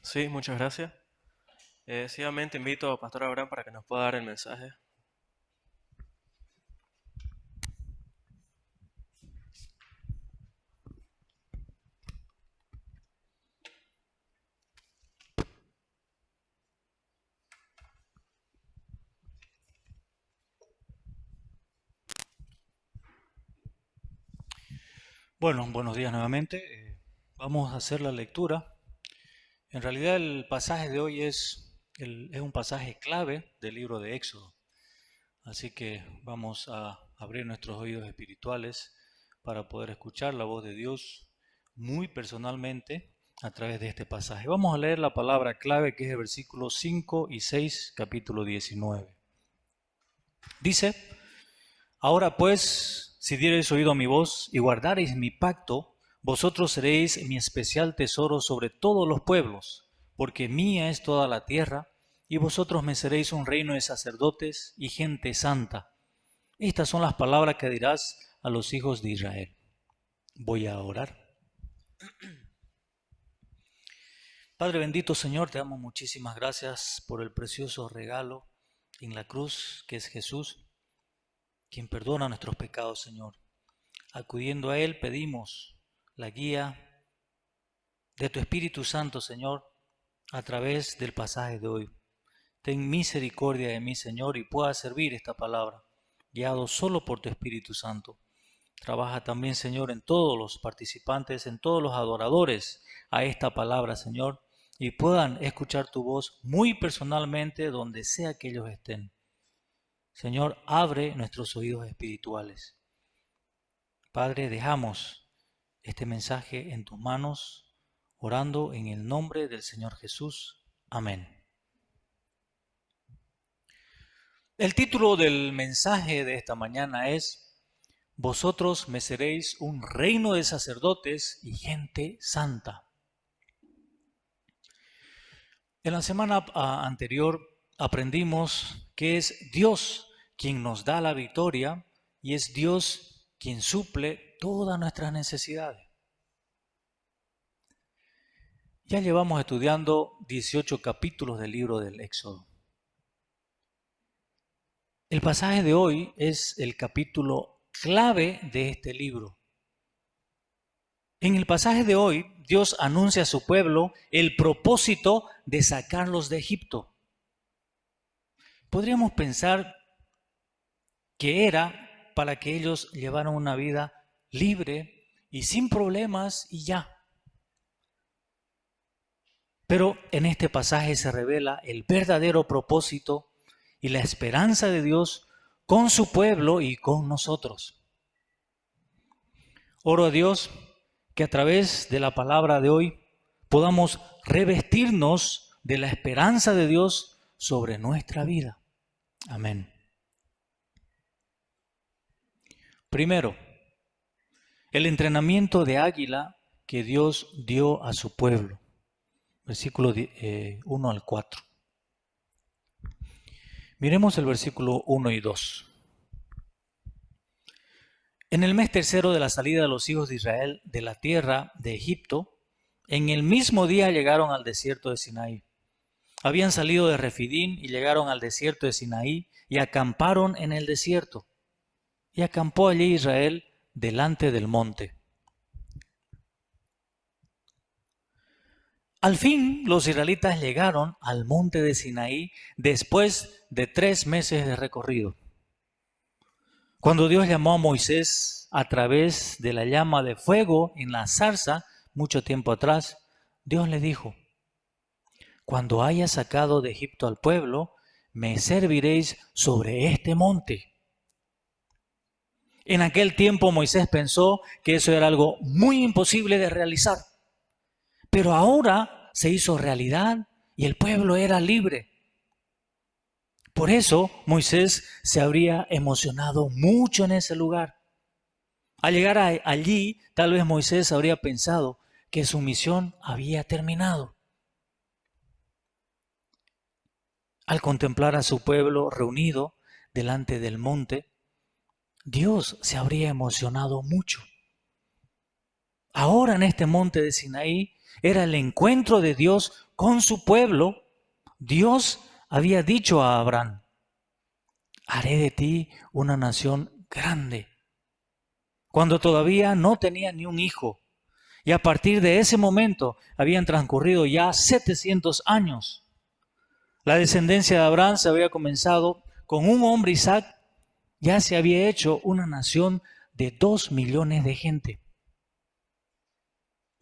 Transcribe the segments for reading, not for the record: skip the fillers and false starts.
Sí, muchas gracias. Seguidamente invito a Pastor Abraham para que nos pueda dar el mensaje. Bueno, buenos días nuevamente. Vamos a hacer la lectura. En realidad el pasaje de hoy es un pasaje clave del libro de Éxodo. Así que vamos a abrir nuestros oídos espirituales para poder escuchar la voz de Dios muy personalmente a través de este pasaje. Vamos a leer la palabra clave que es el versículo 5 y 6, capítulo 19. Dice: Ahora pues, si diereis oído a mi voz y guardareis mi pacto, vosotros seréis mi especial tesoro sobre todos los pueblos, porque mía es toda la tierra, y vosotros me seréis un reino de sacerdotes y gente santa. Estas son las palabras que dirás a los hijos de Israel. Voy a orar. Padre bendito Señor, te damos muchísimas gracias por el precioso regalo en la cruz que es Jesús, quien perdona nuestros pecados, Señor. Acudiendo a Él pedimos la guía de tu Espíritu Santo, Señor, a través del pasaje de hoy. Ten misericordia de mí, Señor, y pueda servir esta palabra, guiado solo por tu Espíritu Santo. Trabaja también, Señor, en todos los participantes, en todos los adoradores a esta palabra, Señor, y puedan escuchar tu voz muy personalmente donde sea que ellos estén. Señor, abre nuestros oídos espirituales. Padre, dejamos este mensaje en tus manos, orando en el nombre del Señor Jesús. Amén. El título del mensaje de esta mañana es: Vosotros me seréis un reino de sacerdotes y gente santa. En la semana anterior aprendimos que es Dios quien nos da la victoria y es Dios quien suple todas nuestras necesidades. Ya llevamos estudiando 18 capítulos del libro del Éxodo. El pasaje de hoy es el capítulo clave de este libro. En el pasaje de hoy, Dios anuncia a su pueblo el propósito de sacarlos de Egipto. Podríamos pensar que era para que ellos llevaran una vida libre y sin problemas y ya. Pero en este pasaje se revela el verdadero propósito y la esperanza de Dios con su pueblo y con nosotros. Oro a Dios que a través de la palabra de hoy podamos revestirnos de la esperanza de Dios sobre nuestra vida. Amén. Primero, el entrenamiento de águila que Dios dio a su pueblo. Versículo 1 al 4. Miremos el versículo 1 y 2. En el mes tercero de la salida de los hijos de Israel de la tierra de Egipto, en el mismo día llegaron al desierto de Sinaí. Habían salido de Refidín y llegaron al desierto de Sinaí y acamparon en el desierto. Y acampó allí Israel delante del monte. Al fin los israelitas llegaron al monte de Sinaí después de 3 meses de recorrido. Cuando Dios llamó a Moisés a través de la llama de fuego en la zarza, mucho tiempo atrás, Dios le dijo: cuando haya sacado de Egipto al pueblo, me serviréis sobre este monte. En aquel tiempo Moisés pensó que eso era algo muy imposible de realizar, pero ahora se hizo realidad y el pueblo era libre. Por eso Moisés se habría emocionado mucho en ese lugar. Al llegar allí, tal vez Moisés habría pensado que su misión había terminado. Al contemplar a su pueblo reunido delante del monte, Dios se habría emocionado mucho. Ahora en este monte de Sinaí era el encuentro de Dios con su pueblo. Dios había dicho a Abraham: haré de ti una nación grande, cuando todavía no tenía ni un hijo. Y a partir de ese momento habían transcurrido ya 700 años. La descendencia de Abraham se había comenzado con un hombre, Isaac. Ya se había hecho una nación de 2 millones de gente.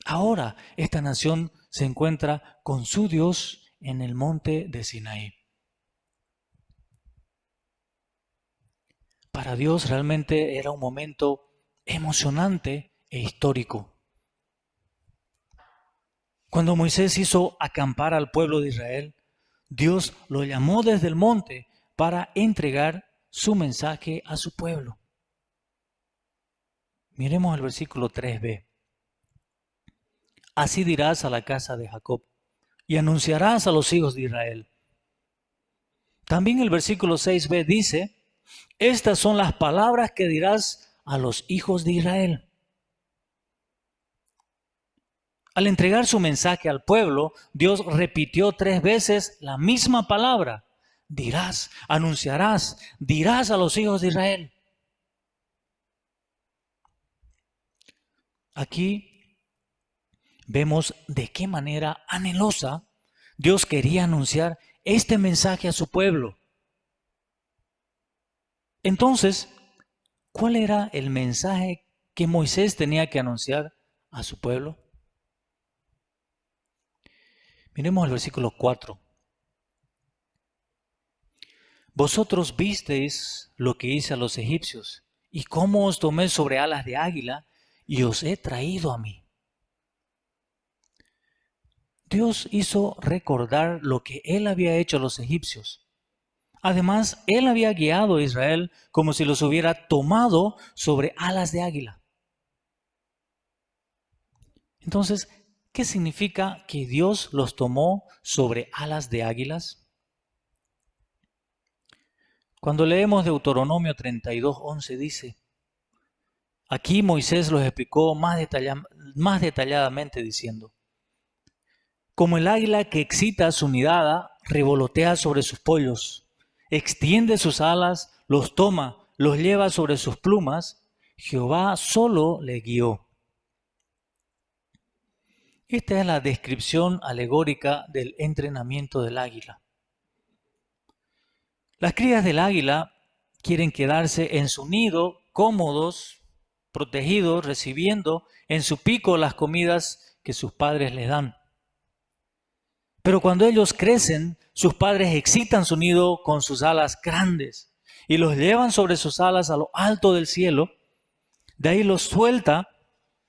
Ahora esta nación se encuentra con su Dios en el monte de Sinaí. Para Dios realmente era un momento emocionante e histórico. Cuando Moisés hizo acampar al pueblo de Israel, Dios lo llamó desde el monte para entregar su mensaje a su pueblo. Miremos el versículo 3b. Así dirás a la casa de Jacob y anunciarás a los hijos de Israel. También el versículo 6b dice: estas son las palabras que dirás a los hijos de Israel. Al entregar su mensaje al pueblo, Dios repitió 3 veces la misma palabra. Dirás, anunciarás, dirás a los hijos de Israel. Aquí vemos de qué manera anhelosa Dios quería anunciar este mensaje a su pueblo. Entonces, ¿cuál era el mensaje que Moisés tenía que anunciar a su pueblo? Miremos el versículo 4. Vosotros visteis lo que hice a los egipcios, y cómo os tomé sobre alas de águila, y os he traído a mí. Dios hizo recordar lo que Él había hecho a los egipcios. Además, Él había guiado a Israel como si los hubiera tomado sobre alas de águila. Entonces, ¿qué significa que Dios los tomó sobre alas de águilas? Cuando leemos Deuteronomio 32:11 dice: aquí Moisés los explicó más detalladamente diciendo: como el águila que excita su nidada, revolotea sobre sus pollos, extiende sus alas, los toma, los lleva sobre sus plumas, Jehová solo le guió. Esta es la descripción alegórica del entrenamiento del águila. Las crías del águila quieren quedarse en su nido, cómodos, protegidos, recibiendo en su pico las comidas que sus padres les dan. Pero cuando ellos crecen, sus padres excitan su nido con sus alas grandes y los llevan sobre sus alas a lo alto del cielo. De ahí los suelta.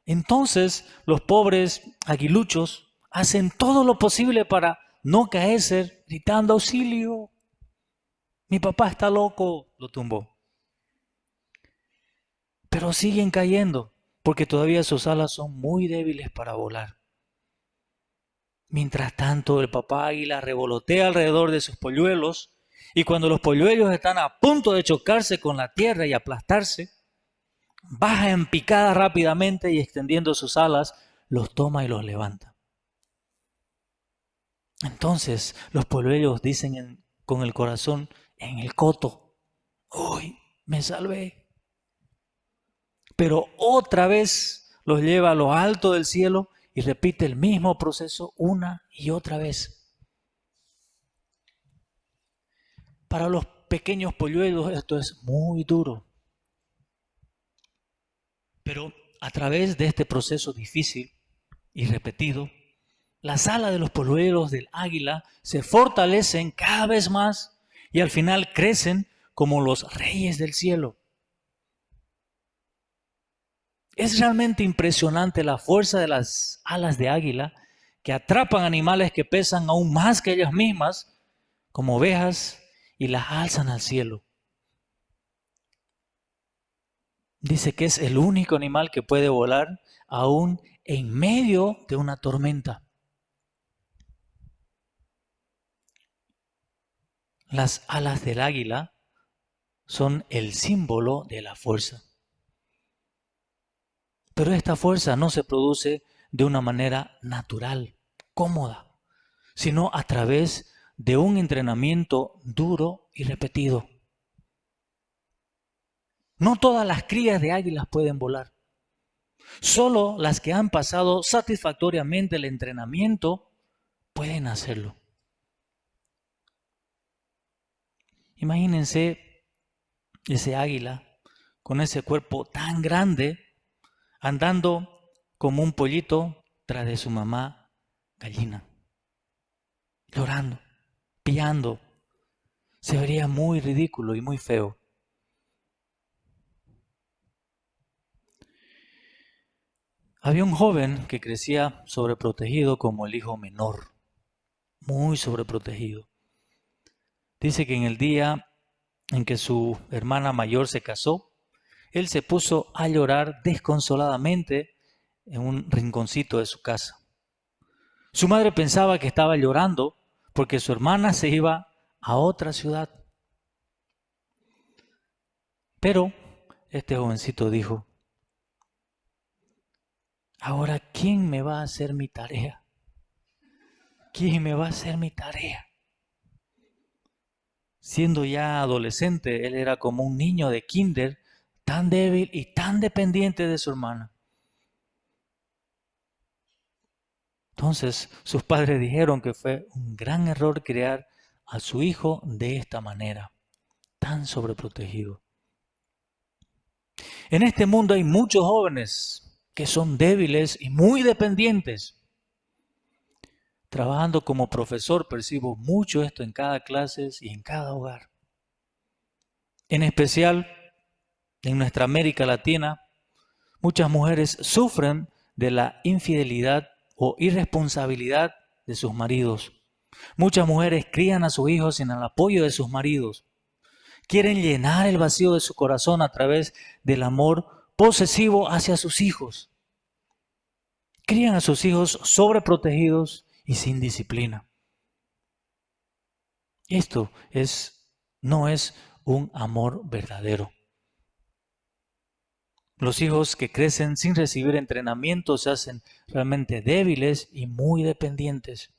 Entonces los pobres aguiluchos hacen todo lo posible para no caerse, gritando: auxilio, mi papá está loco, lo tumbó. Pero siguen cayendo porque todavía sus alas son muy débiles para volar. Mientras tanto, el papá águila revolotea alrededor de sus polluelos, y cuando los polluelos están a punto de chocarse con la tierra y aplastarse, baja en picada rápidamente y extendiendo sus alas, los toma y los levanta. Entonces los polluelos dicen con el corazón en el coto: ¡uy, me salvé! Pero otra vez los lleva a lo alto del cielo y repite el mismo proceso una y otra vez. Para los pequeños polluelos esto es muy duro. Pero a través de este proceso difícil y repetido, las alas de los polluelos del águila se fortalecen cada vez más y al final crecen como los reyes del cielo. Es realmente impresionante la fuerza de las alas de águila, que atrapan animales que pesan aún más que ellas mismas, como ovejas, y las alzan al cielo. Dice que es el único animal que puede volar aún en medio de una tormenta. Las alas del águila son el símbolo de la fuerza. Pero esta fuerza no se produce de una manera natural, cómoda, sino a través de un entrenamiento duro y repetido. No todas las crías de águilas pueden volar. Solo las que han pasado satisfactoriamente el entrenamiento pueden hacerlo. Imagínense ese águila con ese cuerpo tan grande andando como un pollito tras de su mamá gallina, llorando, pillando. Se vería muy ridículo y muy feo. Había un joven que crecía sobreprotegido como el hijo menor, muy sobreprotegido. Dice que en el día en que su hermana mayor se casó, él se puso a llorar desconsoladamente en un rinconcito de su casa. Su madre pensaba que estaba llorando porque su hermana se iba a otra ciudad. Pero este jovencito dijo, ahora, ¿quién me va a hacer mi tarea? ¿Quién me va a hacer mi tarea? Siendo ya adolescente, él era como un niño de kinder, tan débil y tan dependiente de su hermana. Entonces, sus padres dijeron que fue un gran error criar a su hijo de esta manera, tan sobreprotegido. En este mundo hay muchos jóvenes que son débiles y muy dependientes. Trabajando como profesor percibo mucho esto en cada clase y en cada hogar. En especial en nuestra América Latina, muchas mujeres sufren de la infidelidad o irresponsabilidad de sus maridos. Muchas mujeres crían a sus hijos sin el apoyo de sus maridos. Quieren llenar el vacío de su corazón a través del amor posesivo hacia sus hijos. Crían a sus hijos sobreprotegidos y sin disciplina. Esto no es un amor verdadero. Los hijos que crecen sin recibir entrenamiento se hacen realmente débiles y muy dependientes.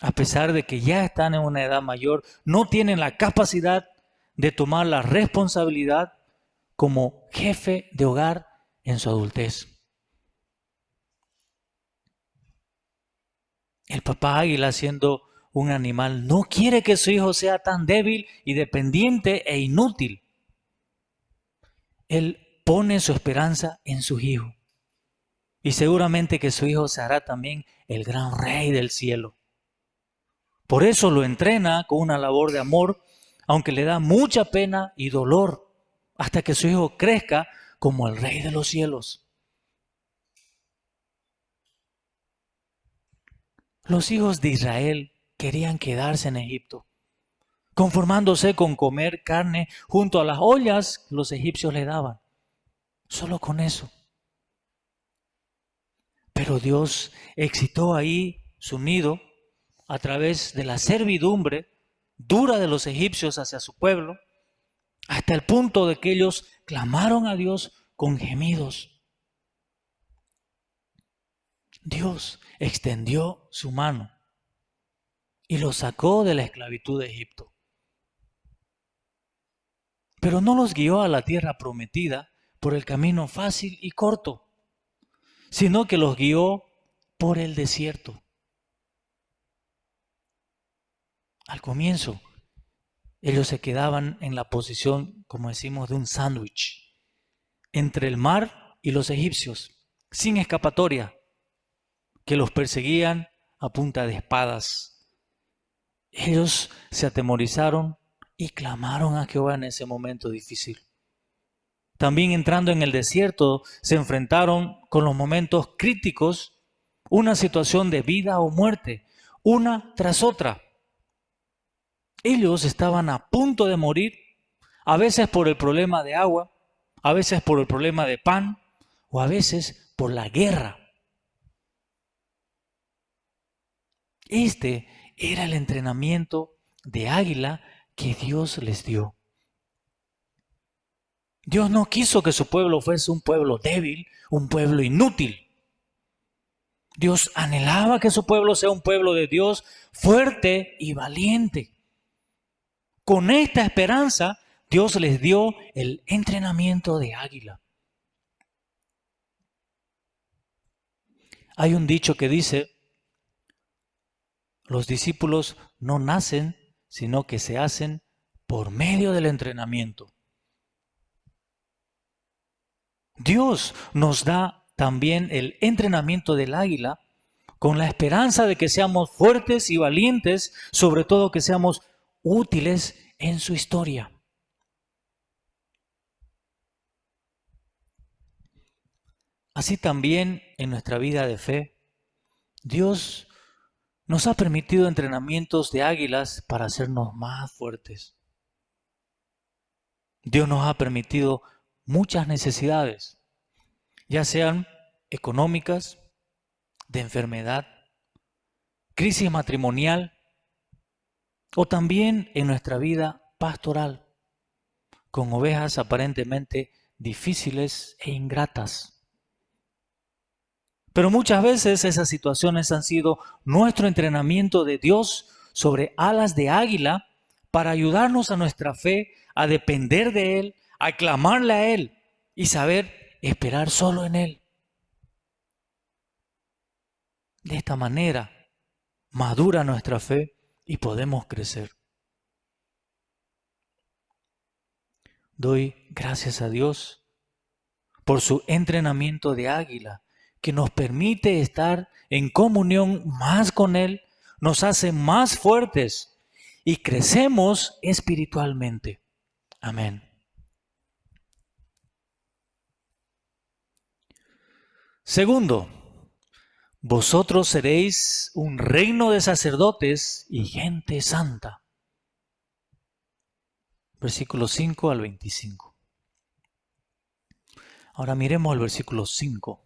A pesar de que ya están en una edad mayor, no tienen la capacidad de tomar la responsabilidad como jefe de hogar en su adultez. El papá águila, siendo un animal, no quiere que su hijo sea tan débil y dependiente e inútil. Él pone su esperanza en su hijo. Y seguramente que su hijo será también el gran rey del cielo. Por eso lo entrena con una labor de amor, aunque le da mucha pena y dolor, hasta que su hijo crezca como el rey de los cielos. Los hijos de Israel querían quedarse en Egipto, conformándose con comer carne junto a las ollas que los egipcios le daban. Solo con eso. Pero Dios excitó ahí su nido a través de la servidumbre dura de los egipcios hacia su pueblo, hasta el punto de que ellos clamaron a Dios con gemidos. Dios extendió su mano y los sacó de la esclavitud de Egipto. Pero no los guió a la tierra prometida por el camino fácil y corto, sino que los guió por el desierto. Al comienzo, ellos se quedaban en la posición, como decimos, de un sándwich, entre el mar y los egipcios, sin escapatoria, que los perseguían a punta de espadas. Ellos se atemorizaron y clamaron a Jehová en ese momento difícil. También entrando en el desierto, se enfrentaron con los momentos críticos, una situación de vida o muerte, una tras otra. Ellos estaban a punto de morir, a veces por el problema de agua, a veces por el problema de pan, o a veces por la guerra. Este era el entrenamiento de águila que Dios les dio. Dios no quiso que su pueblo fuese un pueblo débil, un pueblo inútil. Dios anhelaba que su pueblo sea un pueblo de Dios fuerte y valiente. Con esta esperanza, Dios les dio el entrenamiento de águila. Hay un dicho que dice, los discípulos no nacen, sino que se hacen por medio del entrenamiento. Dios nos da también el entrenamiento del águila con la esperanza de que seamos fuertes y valientes, sobre todo que seamos útiles en su historia. Así también en nuestra vida de fe, Dios nos ha permitido entrenamientos de águilas para hacernos más fuertes. Dios nos ha permitido muchas necesidades, ya sean económicas, de enfermedad, crisis matrimonial o también en nuestra vida pastoral, con ovejas aparentemente difíciles e ingratas. Pero muchas veces esas situaciones han sido nuestro entrenamiento de Dios sobre alas de águila para ayudarnos a nuestra fe, a depender de Él, a clamarle a Él y saber esperar solo en Él. De esta manera madura nuestra fe y podemos crecer. Doy gracias a Dios por su entrenamiento de águila, que nos permite estar en comunión más con Él, nos hace más fuertes y crecemos espiritualmente. Amén. Segundo, vosotros seréis un reino de sacerdotes y gente santa. Versículos 5 al 25. Ahora miremos el versículo 5.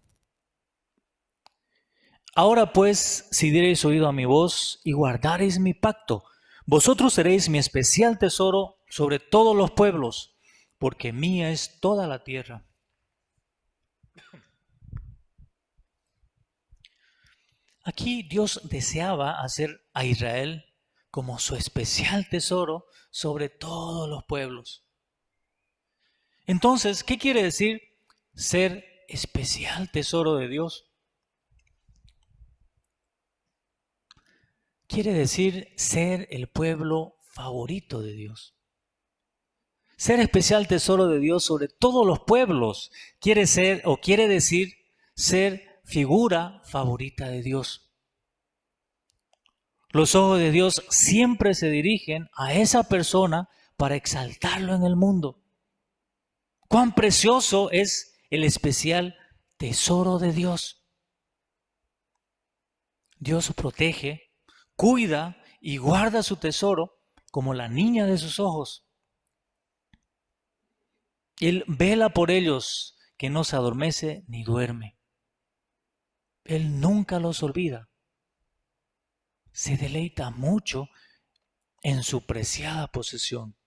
Ahora pues, si diereis oído a mi voz y guardareis mi pacto, vosotros seréis mi especial tesoro sobre todos los pueblos, porque mía es toda la tierra. Aquí Dios deseaba hacer a Israel como su especial tesoro sobre todos los pueblos. Entonces, ¿qué quiere decir ser especial tesoro de Dios? Quiere decir ser el pueblo favorito de Dios. Ser especial tesoro de Dios sobre todos los pueblos quiere decir ser figura favorita de Dios. Los ojos de Dios siempre se dirigen a esa persona para exaltarlo en el mundo. Cuán precioso es el especial tesoro de Dios. Dios protege, cuida y guarda su tesoro como la niña de sus ojos. Él vela por ellos, que no se adormece ni duerme. Él nunca los olvida. Se deleita mucho en su preciada posesión.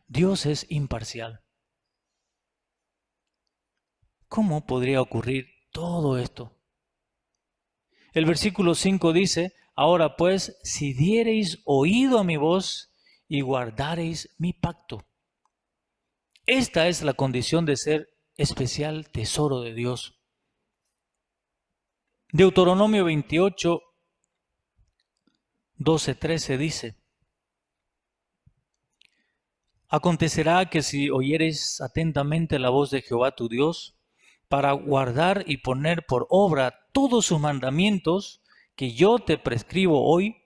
Dios es imparcial. ¿Cómo podría ocurrir todo esto? El versículo 5 dice, ahora pues, si diereis oído a mi voz y guardareis mi pacto. Esta es la condición de ser especial tesoro de Dios. Deuteronomio 28, 12, 13 dice, acontecerá que si oyeres atentamente la voz de Jehová tu Dios, para guardar y poner por obra todos sus mandamientos que yo te prescribo hoy,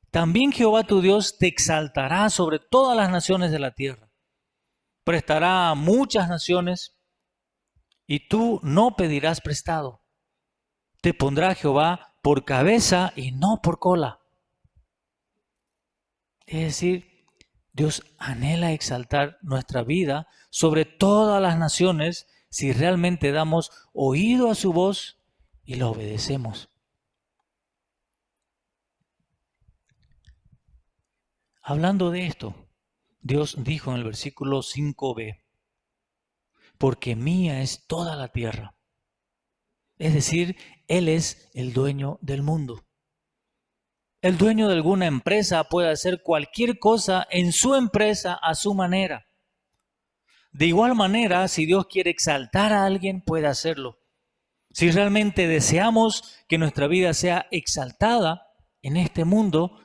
también Jehová tu Dios te exaltará sobre todas las naciones de la tierra. Prestará a muchas naciones y tú no pedirás prestado. Te pondrá Jehová por cabeza y no por cola. Es decir, Dios anhela exaltar nuestra vida sobre todas las naciones si realmente damos oído a su voz y la obedecemos. Hablando de esto, Dios dijo en el versículo 5b, porque mía es toda la tierra. Es decir, Él es el dueño del mundo. El dueño de alguna empresa puede hacer cualquier cosa en su empresa a su manera. De igual manera, si Dios quiere exaltar a alguien, puede hacerlo. Si realmente deseamos que nuestra vida sea exaltada en este mundo,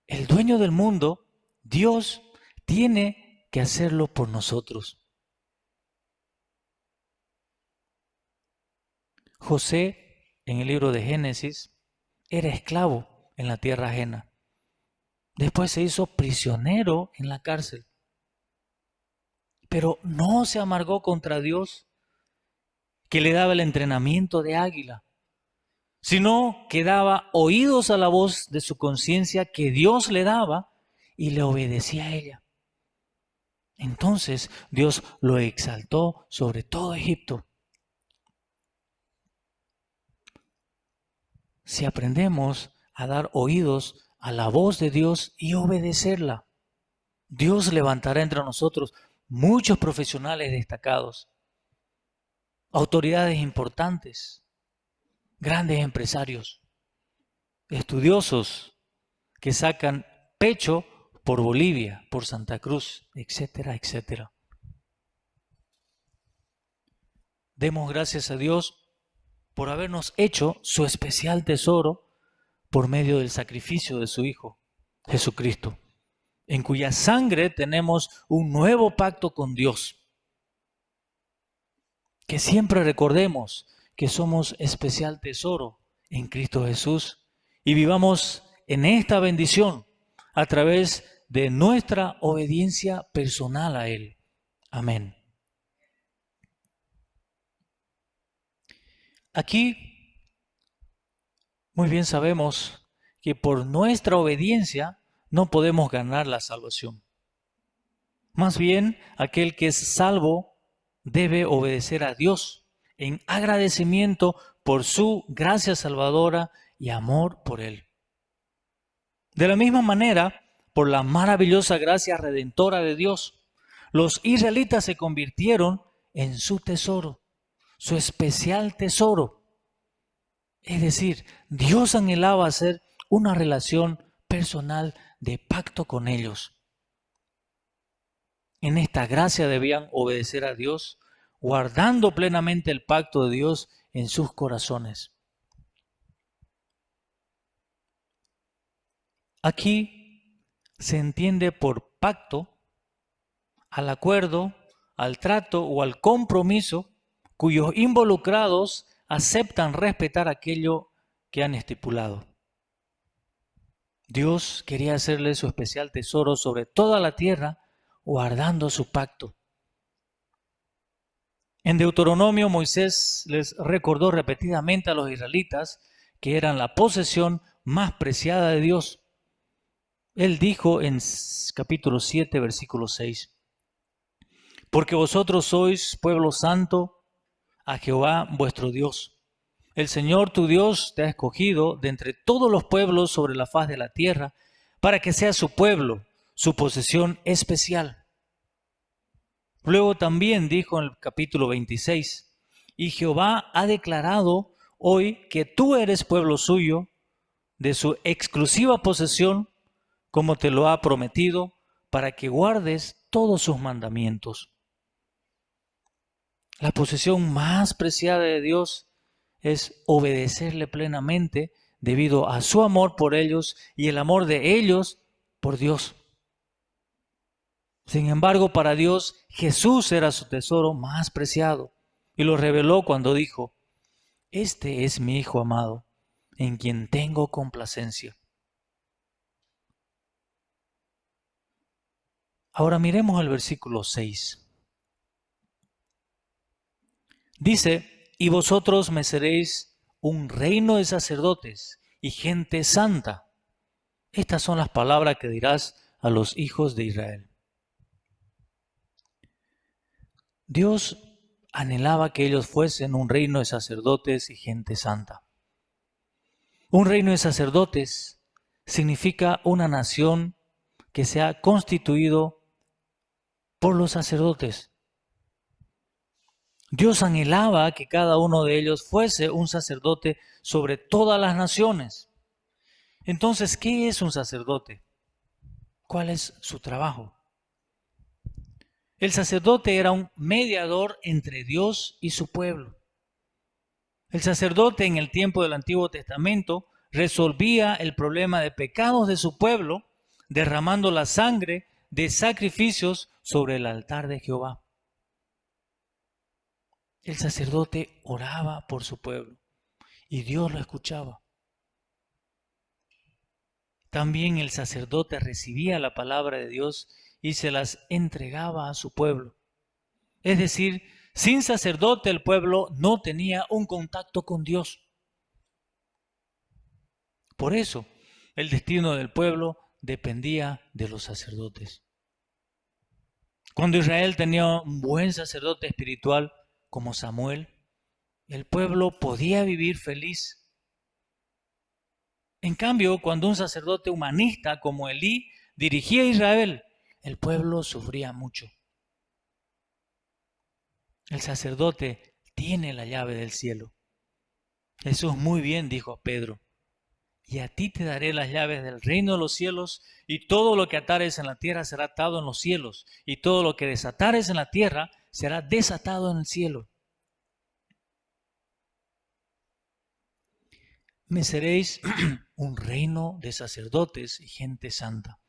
el dueño del mundo, Dios, tiene que hacerlo por nosotros. José, en el libro de Génesis, era esclavo en la tierra ajena. Después se hizo prisionero en la cárcel. Pero no se amargó contra Dios, que le daba el entrenamiento de águila, sino que daba oídos a la voz de su conciencia que Dios le daba y le obedecía a ella. Entonces Dios lo exaltó sobre todo Egipto. Si aprendemos a dar oídos a la voz de Dios y obedecerla, Dios levantará entre nosotros muchos profesionales destacados, autoridades importantes, grandes empresarios, estudiosos que sacan pecho por Bolivia, por Santa Cruz, etcétera, etcétera. Demos gracias a Dios por habernos hecho su especial tesoro por medio del sacrificio de su Hijo, Jesucristo, en cuya sangre tenemos un nuevo pacto con Dios. Que siempre recordemos que somos especial tesoro en Cristo Jesús y vivamos en esta bendición a través de nuestra obediencia personal a Él. Amén. Aquí muy bien sabemos que por nuestra obediencia no podemos ganar la salvación. Más bien, aquel que es salvo debe obedecer a Dios en agradecimiento por su gracia salvadora y amor por Él. De la misma manera, por la maravillosa gracia redentora de Dios, los israelitas se convirtieron en su tesoro, su especial tesoro. Es decir, Dios anhelaba hacer una relación personal de pacto con ellos. En esta gracia debían obedecer a Dios, guardando plenamente el pacto de Dios en sus corazones. Aquí se entiende por pacto al acuerdo, al trato o al compromiso cuyos involucrados aceptan respetar aquello que han estipulado. Dios quería hacerle su especial tesoro sobre toda la tierra, guardando su pacto. En Deuteronomio, Moisés les recordó repetidamente a los israelitas que eran la posesión más preciada de Dios. Él dijo en capítulo 7, versículo 6, porque vosotros sois pueblo santo a Jehová vuestro Dios. El Señor tu Dios te ha escogido de entre todos los pueblos sobre la faz de la tierra para que sea su pueblo, su posesión especial. Luego también dijo en el capítulo 26, y Jehová ha declarado hoy que tú eres pueblo suyo, de su exclusiva posesión, como te lo ha prometido, para que guardes todos sus mandamientos. La posesión más preciada de Dios es obedecerle plenamente debido a su amor por ellos y el amor de ellos por Dios. Sin embargo, para Dios, Jesús era su tesoro más preciado y lo reveló cuando dijo, este es mi Hijo amado, en quien tengo complacencia. Ahora miremos el versículo 6. Dice, y vosotros me seréis un reino de sacerdotes y gente santa. Estas son las palabras que dirás a los hijos de Israel. Dios anhelaba que ellos fuesen un reino de sacerdotes y gente santa. Un reino de sacerdotes significa una nación que se ha constituido por los sacerdotes. Dios anhelaba que cada uno de ellos fuese un sacerdote sobre todas las naciones. Entonces, ¿qué es un sacerdote? ¿Cuál es su trabajo? El sacerdote era un mediador entre Dios y su pueblo. El sacerdote en el tiempo del Antiguo Testamento resolvía el problema de pecados de su pueblo derramando la sangre de sacrificios sobre el altar de Jehová. El sacerdote oraba por su pueblo y Dios lo escuchaba. También el sacerdote recibía la palabra de Dios y se las entregaba a su pueblo. Es decir, sin sacerdote el pueblo no tenía un contacto con Dios. Por eso, el destino del pueblo dependía de los sacerdotes. Cuando Israel tenía un buen sacerdote espiritual como Samuel, el pueblo podía vivir feliz. En cambio, cuando un sacerdote humanista como Elí dirigía a Israel, el pueblo sufría mucho. El sacerdote tiene la llave del cielo. Jesús muy bien dijo a Pedro: y a ti te daré las llaves del reino de los cielos, y todo lo que atares en la tierra será atado en los cielos, y todo lo que desatares en la tierra será desatado en el cielo. Me seréis un reino de sacerdotes y gente santa.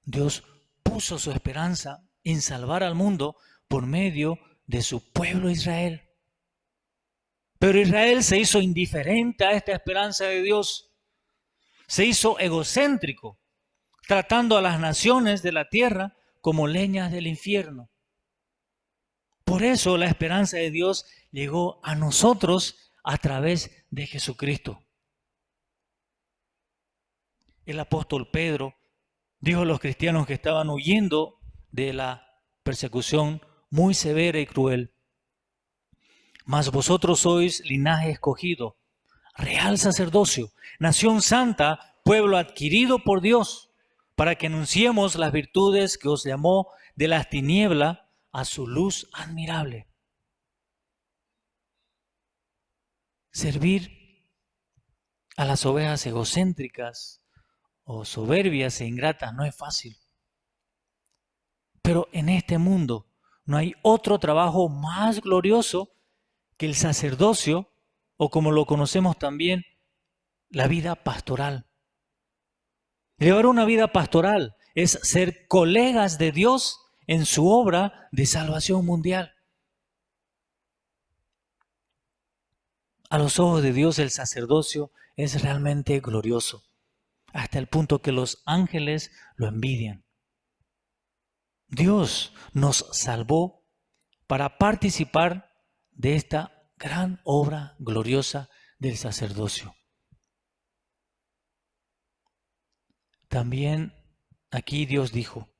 Dios puso su esperanza en salvar al mundo por medio de su pueblo Israel. Pero Israel se hizo indiferente a esta esperanza de Dios. Se hizo egocéntrico, tratando a las naciones de la tierra como leñas del infierno. Por eso la esperanza de Dios llegó a nosotros a través de Jesucristo. El apóstol Pedro dijo a los cristianos que estaban huyendo de la persecución muy severa y cruel: mas vosotros sois linaje escogido, real sacerdocio, nación santa, pueblo adquirido por Dios, para que anunciemos las virtudes que os llamó de las tinieblas a su luz admirable. Servir a las ovejas egocéntricas o soberbias e ingratas no es fácil. Pero en este mundo no hay otro trabajo más glorioso que el sacerdocio, o como lo conocemos también, la vida pastoral. Llevar una vida pastoral es ser colegas de Dios en su obra de salvación mundial. A los ojos de Dios el sacerdocio es realmente glorioso, hasta el punto que los ángeles lo envidian. Dios nos salvó para participar de esta gran obra gloriosa del sacerdocio. También aquí Dios dijo: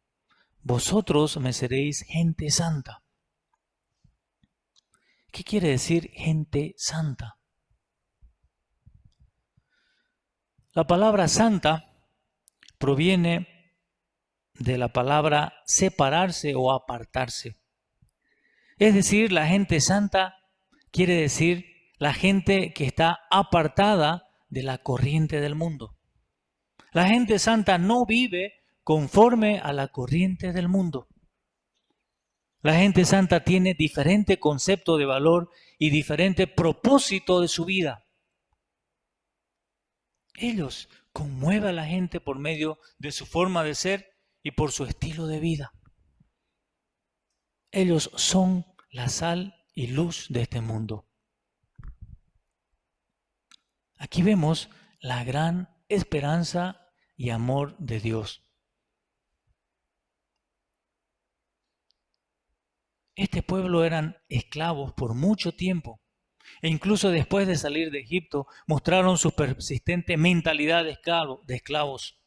vosotros me seréis gente santa. ¿Qué quiere decir gente santa? La palabra santa proviene de la palabra separarse o apartarse. Es decir, la gente santa quiere decir la gente que está apartada de la corriente del mundo. La gente santa no vive conforme a la corriente del mundo. La gente santa tiene diferente concepto de valor y diferente propósito de su vida. Ellos conmueven a la gente por medio de su forma de ser y por su estilo de vida. Ellos son la sal y luz de este mundo. Aquí vemos la gran esperanza y amor de Dios. Este pueblo eran esclavos por mucho tiempo e incluso después de salir de Egipto mostraron su persistente mentalidad de esclavos.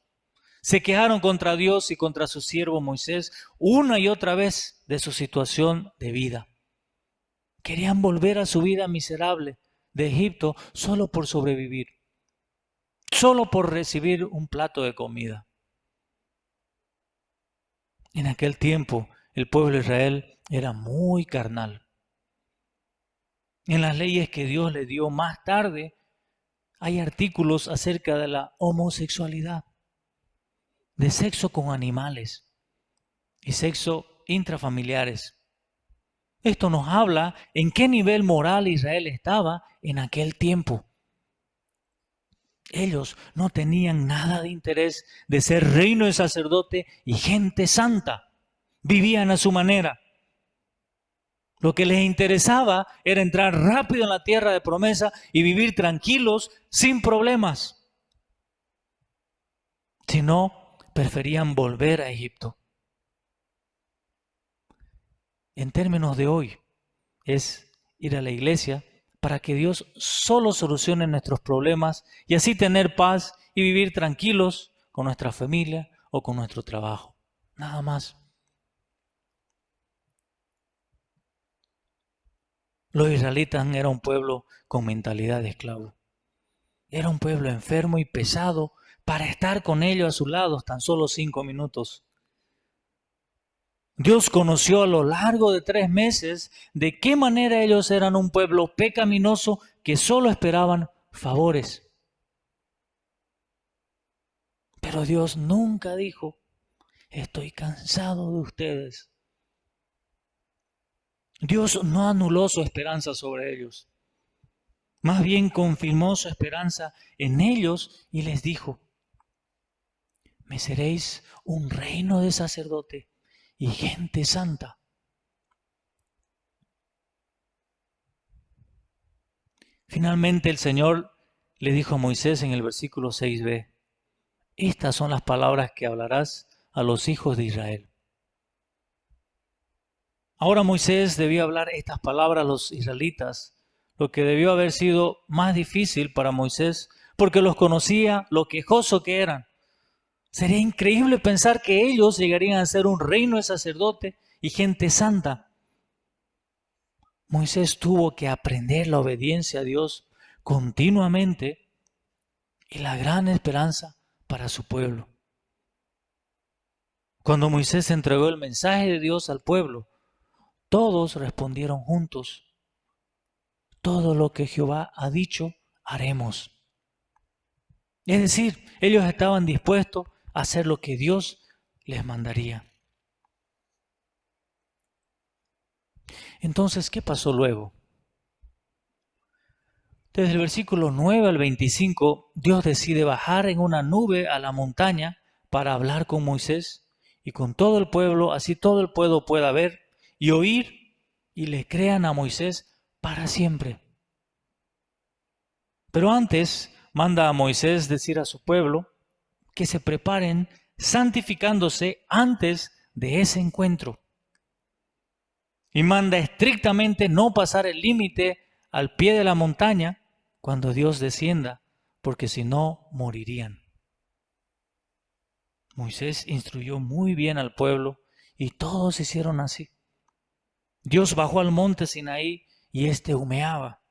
Se quejaron contra Dios y contra su siervo Moisés una y otra vez de su situación de vida. Querían volver a su vida miserable de Egipto solo por sobrevivir, solo por recibir un plato de comida. En aquel tiempo el pueblo de Israel era muy carnal. En las leyes que Dios le dio más tarde hay artículos acerca de la homosexualidad, de sexo con animales y sexo intrafamiliares. Esto nos habla en qué nivel moral Israel estaba en aquel tiempo. Ellos no tenían nada de interés de ser reino de sacerdote y gente santa. Vivían a su manera. Lo que les interesaba era entrar rápido en la tierra de promesa y vivir tranquilos, sin problemas. Si no, preferían volver a Egipto. En términos de hoy, es ir a la iglesia para que Dios solo solucione nuestros problemas y así tener paz y vivir tranquilos con nuestra familia o con nuestro trabajo. Nada más. Los israelitas eran un pueblo con mentalidad de esclavo. Era un pueblo enfermo y pesado para estar con ellos a su lado tan solo 5 minutos. Dios conoció a lo largo de 3 meses de qué manera ellos eran un pueblo pecaminoso que solo esperaban favores. Pero Dios nunca dijo, estoy cansado de ustedes. Dios no anuló su esperanza sobre ellos. Más bien confirmó su esperanza en ellos y les dijo, me seréis un reino de sacerdote y gente santa. Finalmente el Señor le dijo a Moisés en el versículo 6b, estas son las palabras que hablarás a los hijos de Israel. Ahora Moisés debía hablar estas palabras a los israelitas, lo que debió haber sido más difícil para Moisés, porque los conocía lo quejoso que eran. Sería increíble pensar que ellos llegarían a ser un reino de sacerdote y gente santa. Moisés tuvo que aprender la obediencia a Dios continuamente y la gran esperanza para su pueblo. Cuando Moisés entregó el mensaje de Dios al pueblo, todos respondieron juntos, todo lo que Jehová ha dicho, haremos. Es decir, ellos estaban dispuestos a hacer lo que Dios les mandaría. Entonces, ¿qué pasó luego? Desde el versículo 9 al 25, Dios decide bajar en una nube a la montaña para hablar con Moisés y con todo el pueblo, así todo el pueblo pueda ver y oír y le crean a Moisés para siempre. Pero antes manda a Moisés decir a su pueblo que se preparen santificándose antes de ese encuentro. Y manda estrictamente no pasar el límite al pie de la montaña cuando Dios descienda, porque si no, morirían. Moisés instruyó muy bien al pueblo y todos hicieron así. Dios bajó al monte Sinaí y éste humeaba.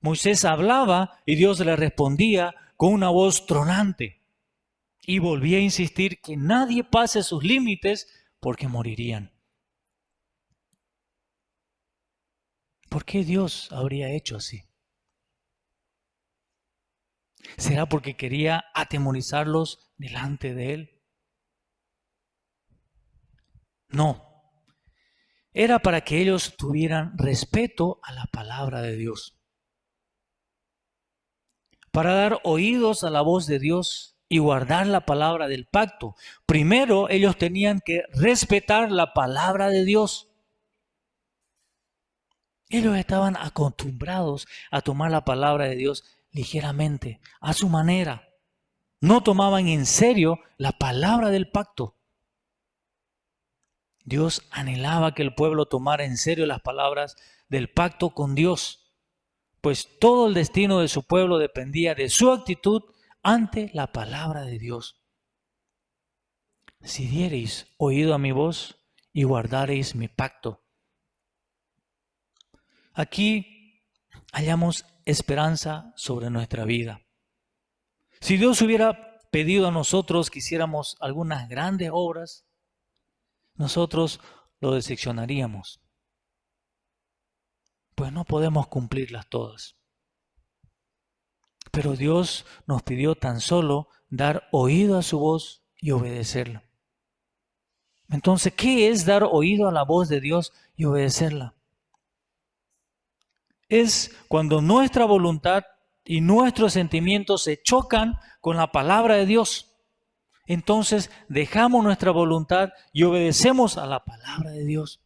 Moisés hablaba y Dios le respondía con una voz tronante. Y volvía a insistir que nadie pase sus límites porque morirían. ¿Por qué Dios habría hecho así? ¿Será porque quería atemorizarlos delante de Él? No. Era para que ellos tuvieran respeto a la palabra de Dios. Para dar oídos a la voz de Dios y guardar la palabra del pacto, primero ellos tenían que respetar la palabra de Dios. Ellos estaban acostumbrados a tomar la palabra de Dios ligeramente, a su manera. No tomaban en serio la palabra del pacto. Dios anhelaba que el pueblo tomara en serio las palabras del pacto con Dios, pues todo el destino de su pueblo dependía de su actitud ante la palabra de Dios. Si diereis oído a mi voz y guardareis mi pacto. Aquí hallamos esperanza sobre nuestra vida. Si Dios hubiera pedido a nosotros que hiciéramos algunas grandes obras, nosotros lo decepcionaríamos, pues no podemos cumplirlas todas. Pero Dios nos pidió tan solo dar oído a su voz y obedecerla. Entonces, ¿qué es dar oído a la voz de Dios y obedecerla? Es cuando nuestra voluntad y nuestros sentimientos se chocan con la palabra de Dios. Entonces dejamos nuestra voluntad y obedecemos a la palabra de Dios.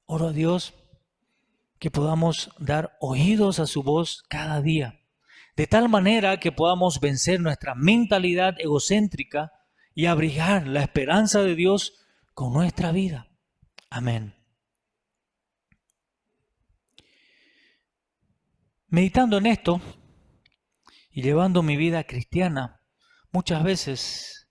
Oro a Dios que podamos dar oídos a su voz cada día, de tal manera que podamos vencer nuestra mentalidad egocéntrica y abrigar la esperanza de Dios con nuestra vida. Amén. Meditando en esto y llevando mi vida cristiana, muchas veces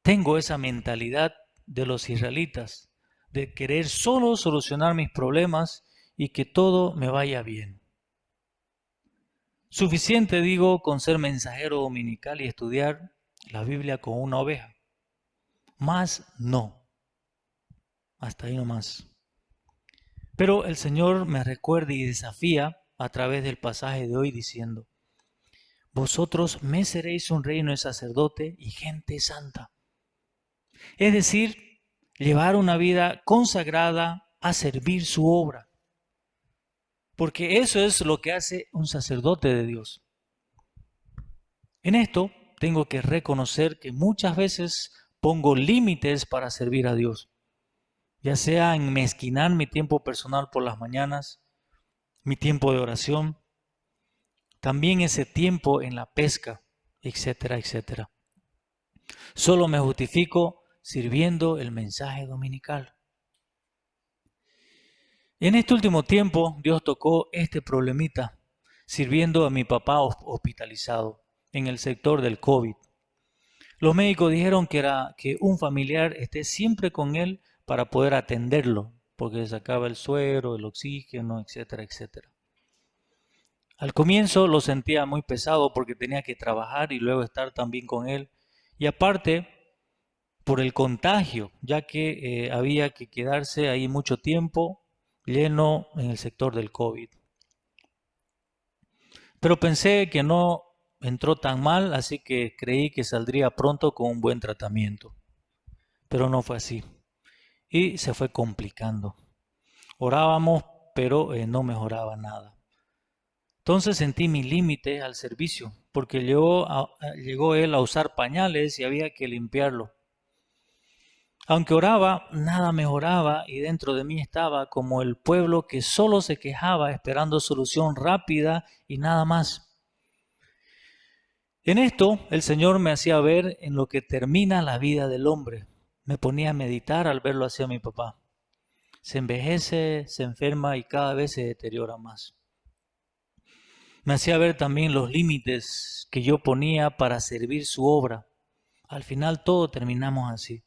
tengo esa mentalidad de los israelitas, de querer solo solucionar mis problemas y que todo me vaya bien. Suficiente, digo, con ser mensajero dominical y estudiar la Biblia con una oveja. Más no. Hasta ahí nomás. Pero el Señor me recuerda y desafía a través del pasaje de hoy diciendo: vosotros me seréis un reino de sacerdote y gente santa. Es decir, llevar una vida consagrada a servir su obra. Porque eso es lo que hace un sacerdote de Dios. En esto tengo que reconocer que muchas veces pongo límites para servir a Dios, ya sea en mezquinar mi tiempo personal por las mañanas, mi tiempo de oración, también ese tiempo en la pesca, etcétera, etcétera. Solo me justifico sirviendo el mensaje dominical. En este último tiempo, Dios tocó este problemita, sirviendo a mi papá hospitalizado en el sector del COVID. Los médicos dijeron que un familiar esté siempre con él para poder atenderlo, porque sacaba el suero, el oxígeno, etcétera, etcétera. Al comienzo lo sentía muy pesado porque tenía que trabajar y luego estar también con él. Y aparte, por el contagio, ya que había que quedarse ahí mucho tiempo lleno en el sector del COVID. Pero pensé que no entró tan mal, así que creí que saldría pronto con un buen tratamiento. Pero no fue así. Y se fue complicando. Orábamos, pero no mejoraba nada. Entonces sentí mi límite al servicio, porque llegó él a usar pañales y había que limpiarlo. Aunque oraba, nada mejoraba y dentro de mí estaba como el pueblo que solo se quejaba esperando solución rápida y nada más. En esto el Señor me hacía ver en lo que termina la vida del hombre. Me ponía a meditar al verlo hacia mi papá. Se envejece, se enferma y cada vez se deteriora más. Me hacía ver también los límites que yo ponía para servir su obra. Al final todo terminamos así.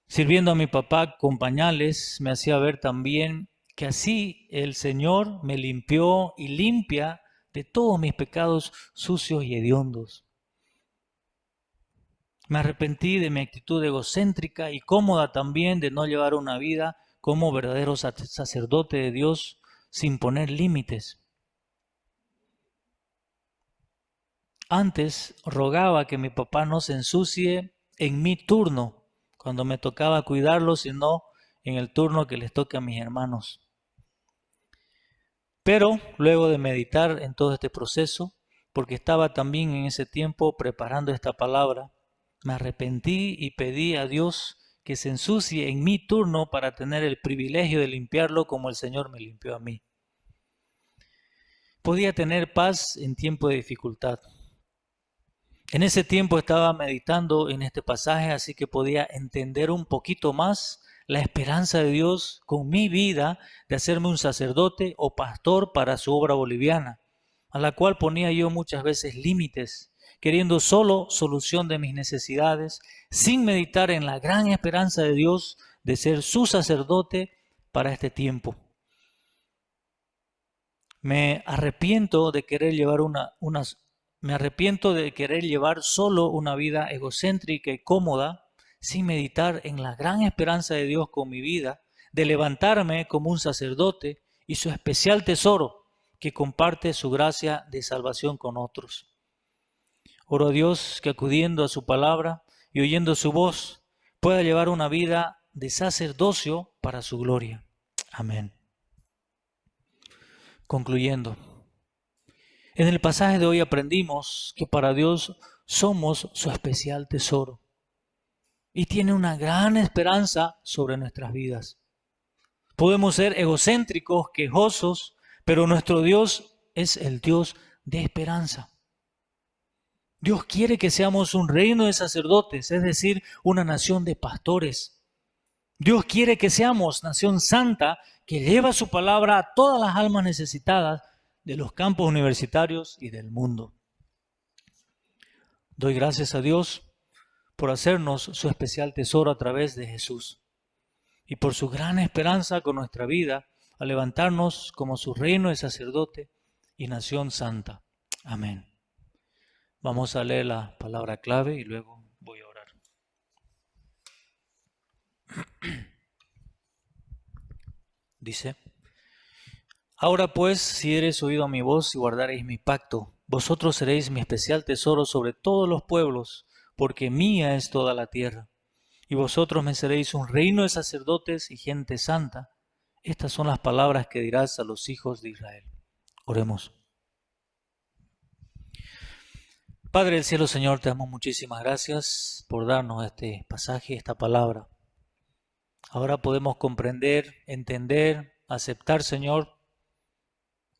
Sirviendo a mi papá con pañales, me hacía ver también que así el Señor me limpió y limpia de todos mis pecados sucios y hediondos. Me arrepentí de mi actitud egocéntrica y cómoda también de no llevar una vida como verdadero sacerdote de Dios sin poner límites. Antes rogaba que mi papá no se ensucie en mi turno, cuando me tocaba cuidarlo, sino en el turno que les toca a mis hermanos. Pero luego de meditar en todo este proceso, porque estaba también en ese tiempo preparando esta palabra, me arrepentí y pedí a Dios que se ensucie en mi turno para tener el privilegio de limpiarlo como el Señor me limpió a mí. Podía tener paz en tiempo de dificultad. En ese tiempo estaba meditando en este pasaje, así que podía entender un poquito más la esperanza de Dios con mi vida de hacerme un sacerdote o pastor para su obra boliviana, a la cual ponía yo muchas veces límites, queriendo solo solución de mis necesidades, sin meditar en la gran esperanza de Dios de ser su sacerdote para este tiempo. Me arrepiento de querer llevar una Me arrepiento de querer llevar solo una vida egocéntrica y cómoda, sin meditar en la gran esperanza de Dios con mi vida, de levantarme como un sacerdote y su especial tesoro, que comparte su gracia de salvación con otros. Oro a Dios que acudiendo a su palabra y oyendo su voz, pueda llevar una vida de sacerdocio para su gloria. Amén. Concluyendo, en el pasaje de hoy aprendimos que para Dios somos su especial tesoro y tiene una gran esperanza sobre nuestras vidas. Podemos ser egocéntricos, quejosos, pero nuestro Dios es el Dios de esperanza. Dios quiere que seamos un reino de sacerdotes, es decir, una nación de pastores. Dios quiere que seamos nación santa que lleva su palabra a todas las almas necesitadas de los campos universitarios y del mundo. Doy gracias a Dios por hacernos su especial tesoro a través de Jesús y por su gran esperanza con nuestra vida a levantarnos como su reino de sacerdote y nación santa. Amén. Vamos a leer la palabra clave y luego voy a orar. Dice: Ahora pues, si eres oído a mi voz y guardaréis mi pacto, vosotros seréis mi especial tesoro sobre todos los pueblos, porque mía es toda la tierra. Y vosotros me seréis un reino de sacerdotes y gente santa. Estas son las palabras que dirás a los hijos de Israel. Oremos. Padre del cielo, Señor, te damos muchísimas gracias por darnos este pasaje, esta palabra. Ahora podemos comprender, entender, aceptar, Señor,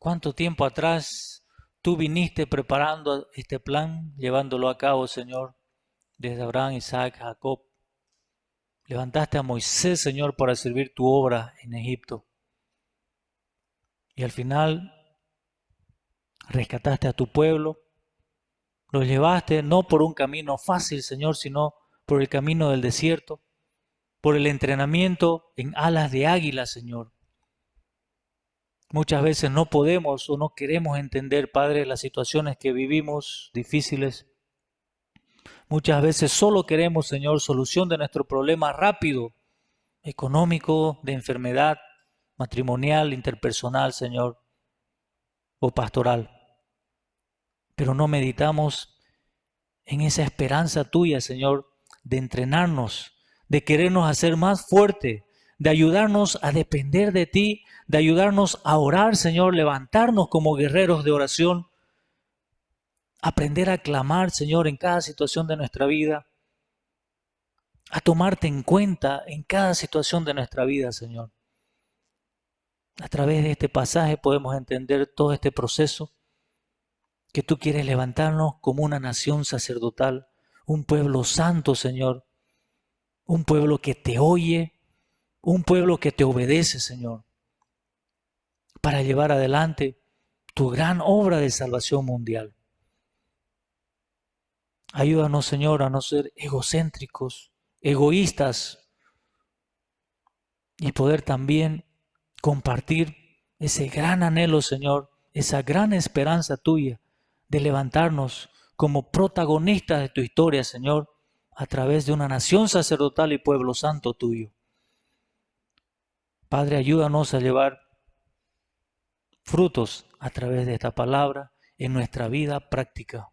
cuánto tiempo atrás tú viniste preparando este plan, llevándolo a cabo, Señor, desde Abraham, Isaac, Jacob. Levantaste a Moisés, Señor, para servir tu obra en Egipto. Y al final rescataste a tu pueblo. Lo llevaste no por un camino fácil, Señor, sino por el camino del desierto, por el entrenamiento en alas de águila, Señor. Muchas veces no podemos o no queremos entender, Padre, las situaciones que vivimos difíciles. Muchas veces solo queremos, Señor, solución de nuestro problema rápido, económico, de enfermedad, matrimonial, interpersonal, Señor, o pastoral. Pero no meditamos en esa esperanza tuya, Señor, de entrenarnos, de querernos hacer más fuerte, de ayudarnos a depender de ti, de ayudarnos a orar, Señor, levantarnos como guerreros de oración, aprender a clamar, Señor, en cada situación de nuestra vida, a tomarte en cuenta en cada situación de nuestra vida, Señor. A través de este pasaje podemos entender todo este proceso, que tú quieres levantarnos como una nación sacerdotal, un pueblo santo, Señor, un pueblo que te oye, un pueblo que te obedece, Señor, para llevar adelante tu gran obra de salvación mundial. Ayúdanos, Señor, a no ser egocéntricos, egoístas, y poder también compartir ese gran anhelo, Señor, esa gran esperanza tuya de levantarnos como protagonistas de tu historia, Señor, a través de una nación sacerdotal y pueblo santo tuyo. Padre, ayúdanos a llevar frutos a través de esta palabra en nuestra vida práctica.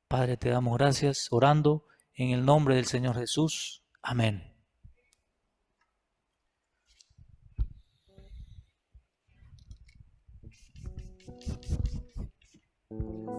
Padre, te damos gracias orando en el nombre del Señor Jesús. Amén.